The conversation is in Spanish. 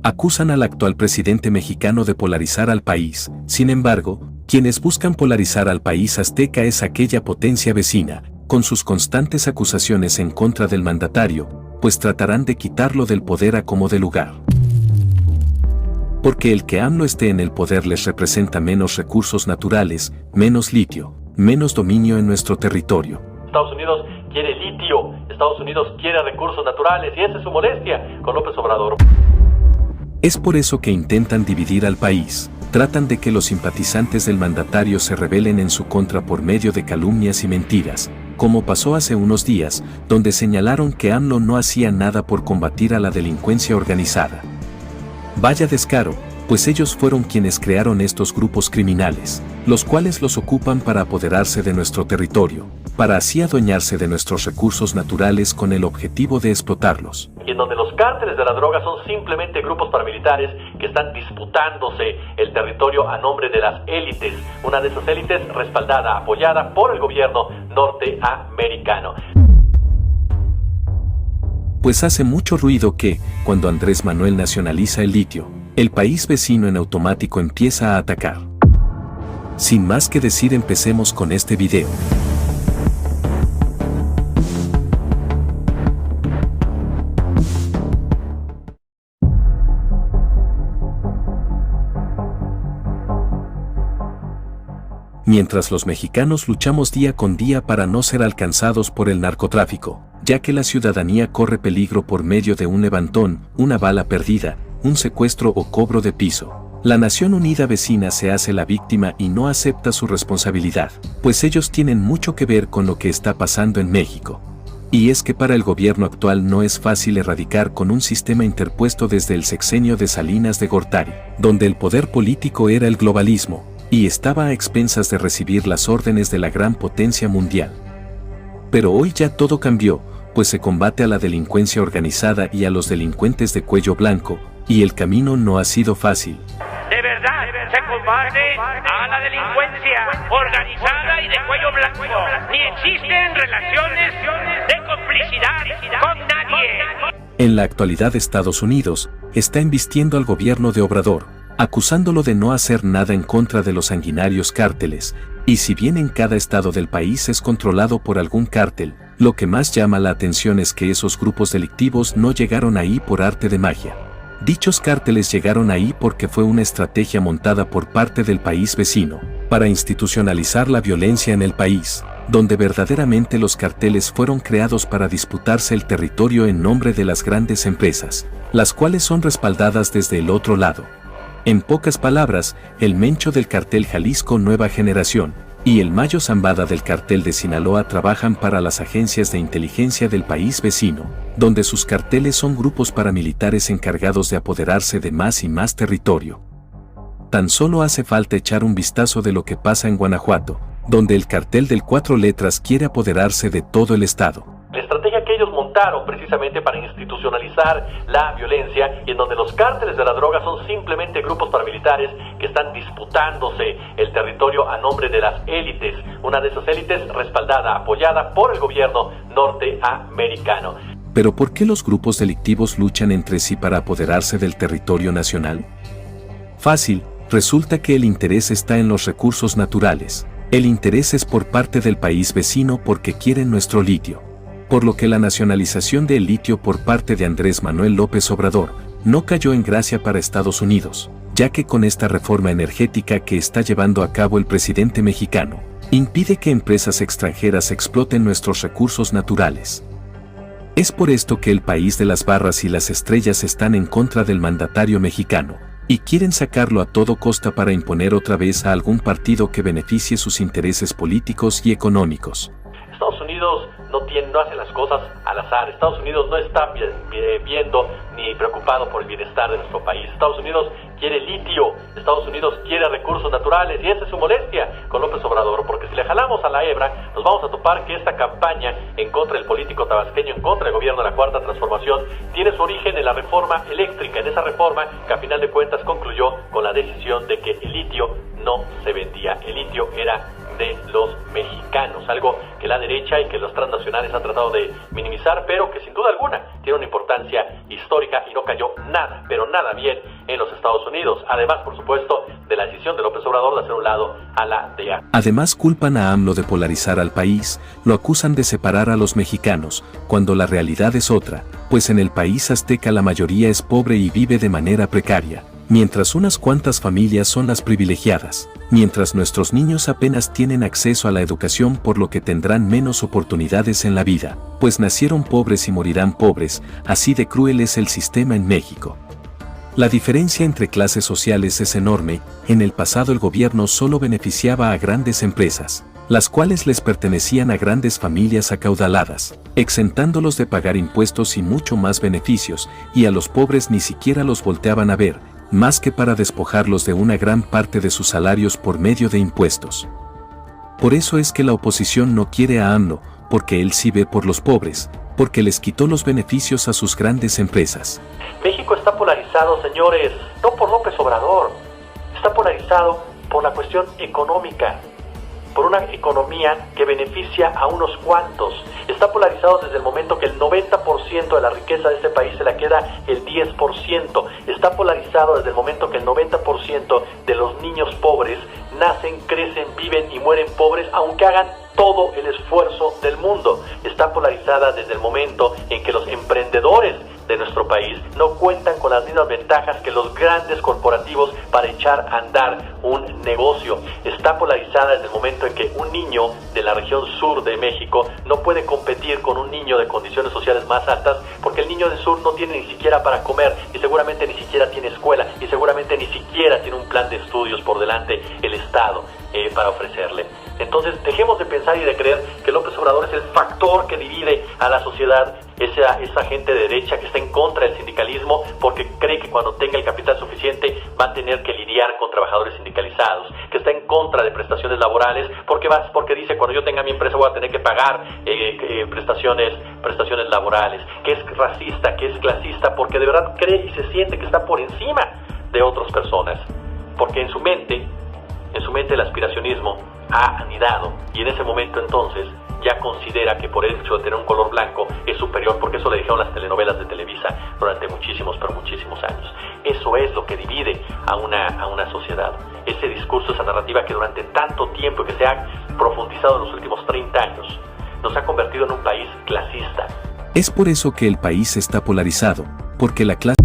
acusan al actual presidente mexicano de polarizar al país. Sin embargo, quienes buscan polarizar al país azteca es aquella potencia vecina, con sus constantes acusaciones en contra del mandatario, pues tratarán de quitarlo del poder a como de lugar. Porque el que AMLO esté en el poder les representa menos recursos naturales, menos litio, menos dominio en nuestro territorio. Estados Unidos quiere litio, Estados Unidos quiere recursos naturales y esa es su molestia con López Obrador. Es por eso que intentan dividir al país, tratan de que los simpatizantes del mandatario se rebelen en su contra por medio de calumnias y mentiras, como pasó hace unos días, donde señalaron que AMLO no hacía nada por combatir a la delincuencia organizada. Vaya descaro, pues ellos fueron quienes crearon estos grupos criminales, los cuales los ocupan para apoderarse de nuestro territorio, para así adueñarse de nuestros recursos naturales con el objetivo de explotarlos. Y en donde los cárteles de la droga son simplemente grupos paramilitares que están disputándose el territorio a nombre de las élites, una de esas élites respaldada, apoyada por el gobierno norteamericano. Pues hace mucho ruido que, cuando Andrés Manuel nacionaliza el litio, el país vecino en automático empieza a atacar. Sin más que decir, empecemos con este video. Mientras los mexicanos luchamos día con día para no ser alcanzados por el narcotráfico, ya que la ciudadanía corre peligro por medio de un levantón, una bala perdida, un secuestro o cobro de piso, la Nación Unida vecina se hace la víctima y no acepta su responsabilidad, pues ellos tienen mucho que ver con lo que está pasando en México. Y es que para el gobierno actual no es fácil erradicar con un sistema interpuesto desde el sexenio de Salinas de Gortari, donde el poder político era el globalismo, y estaba a expensas de recibir las órdenes de la gran potencia mundial. Pero hoy ya todo cambió, pues se combate a la delincuencia organizada y a los delincuentes de cuello blanco, y el camino no ha sido fácil. De verdad, se combate a la delincuencia organizada y de cuello blanco. Ni existen relaciones de complicidad con nadie. En la actualidad Estados Unidos está embistiendo al gobierno de Obrador, acusándolo de no hacer nada en contra de los sanguinarios cárteles, y si bien en cada estado del país es controlado por algún cártel, lo que más llama la atención es que esos grupos delictivos no llegaron ahí por arte de magia. Dichos cárteles llegaron ahí porque fue una estrategia montada por parte del país vecino, para institucionalizar la violencia en el país, donde verdaderamente los carteles fueron creados para disputarse el territorio en nombre de las grandes empresas, las cuales son respaldadas desde el otro lado. En pocas palabras, el Mencho del cartel Jalisco Nueva Generación y el Mayo Zambada del cartel de Sinaloa trabajan para las agencias de inteligencia del país vecino, donde sus carteles son grupos paramilitares encargados de apoderarse de más y más territorio. Tan solo hace falta echar un vistazo de lo que pasa en Guanajuato, donde el cartel del Cuatro Letras quiere apoderarse de todo el estado. La estrategia que ellos montaron precisamente para institucionalizar la violencia y en donde los cárteles de la droga son simplemente grupos paramilitares que están disputándose el territorio a nombre de las élites, una de esas élites respaldada, apoyada por el gobierno norteamericano. Pero ¿por qué los grupos delictivos luchan entre sí para apoderarse del territorio nacional? Fácil, resulta que el interés está en los recursos naturales. El interés es por parte del país vecino porque quieren nuestro litio. Por lo que la nacionalización del litio por parte de Andrés Manuel López Obrador no cayó en gracia para Estados Unidos, ya que con esta reforma energética que está llevando a cabo el presidente mexicano, impide que empresas extranjeras exploten nuestros recursos naturales. Es por esto que el país de las barras y las estrellas están en contra del mandatario mexicano, y quieren sacarlo a todo costa para imponer otra vez a algún partido que beneficie sus intereses políticos y económicos. Estados Unidos no hace las cosas al azar. Estados Unidos no está viendo ni preocupado por el bienestar de nuestro país. Estados Unidos quiere litio, Estados Unidos quiere recursos naturales y esa es su molestia con López Obrador, porque si le jalamos a la hebra nos vamos a topar que esta campaña en contra del político tabasqueño, en contra del gobierno de la Cuarta Transformación, tiene su origen en la reforma eléctrica, en esa reforma que a final de cuentas concluyó con la decisión de que el litio no se vendía, el litio era de los mexicanos, algo que la derecha y que los transnacionales han tratado de minimizar, pero que sin duda alguna tiene una importancia histórica y no cayó nada, pero nada bien en los Estados Unidos. Además, por supuesto, de la decisión de López Obrador de hacer un lado a la DEA. Además, culpan a AMLO de polarizar al país, lo acusan de separar a los mexicanos, cuando la realidad es otra, pues en el país azteca la mayoría es pobre y vive de manera precaria, mientras unas cuantas familias son las privilegiadas, mientras nuestros niños apenas tienen acceso a la educación por lo que tendrán menos oportunidades en la vida, pues nacieron pobres y morirán pobres, así de cruel es el sistema en México. La diferencia entre clases sociales es enorme. En el pasado el gobierno solo beneficiaba a grandes empresas, las cuales les pertenecían a grandes familias acaudaladas, exentándolos de pagar impuestos y mucho más beneficios, y a los pobres ni siquiera los volteaban a ver, más que para despojarlos de una gran parte de sus salarios por medio de impuestos. Por eso es que la oposición no quiere a AMLO, porque él sí ve por los pobres, porque les quitó los beneficios a sus grandes empresas. México está polarizado, señores, no por López Obrador, está polarizado por la cuestión económica, por una economía que beneficia a unos cuantos. Está polarizado desde el momento que el 90% de la riqueza de este país se la queda el 10%. Está polarizado desde el momento que el 90% de los niños pobres nacen, crecen, viven y mueren pobres, aunque hagan todo el esfuerzo del mundo. Está polarizada desde el momento en que los emprendedores de nuestro país no cuentan con las mismas ventajas que los grandes corporativos para echar a andar un negocio. Está polarizada desde el momento en que un niño de la región sur de México no puede competir con un niño de condiciones sociales más altas, porque el niño del sur no tiene ni siquiera para comer, y seguramente ni siquiera tiene escuela, y seguramente ni siquiera tiene un plan de estudios por delante el Estado para ofrecerle. Entonces dejemos de pensar y de creer que López Obrador es el factor que divide a la sociedad, esa gente de derecha que está en contra del sindicalismo porque cree que cuando tenga el capital suficiente va a tener que lidiar con trabajadores sindicalizados, que está en contra de prestaciones laborales porque dice cuando yo tenga mi empresa voy a tener que pagar prestaciones laborales, que es racista, que es clasista, porque de verdad cree y se siente que está por encima de otras personas, porque en su mente el aspiracionismo ha anidado, y en ese momento entonces ya considera que por el hecho de tener un color blanco es superior, porque eso le dijeron las telenovelas de Televisa durante muchísimos años. Eso es lo que divide a una sociedad, ese discurso, esa narrativa que durante tanto tiempo y que se ha profundizado en los últimos 30 años nos ha convertido en un país clasista. Es por eso que el país está polarizado, porque la clase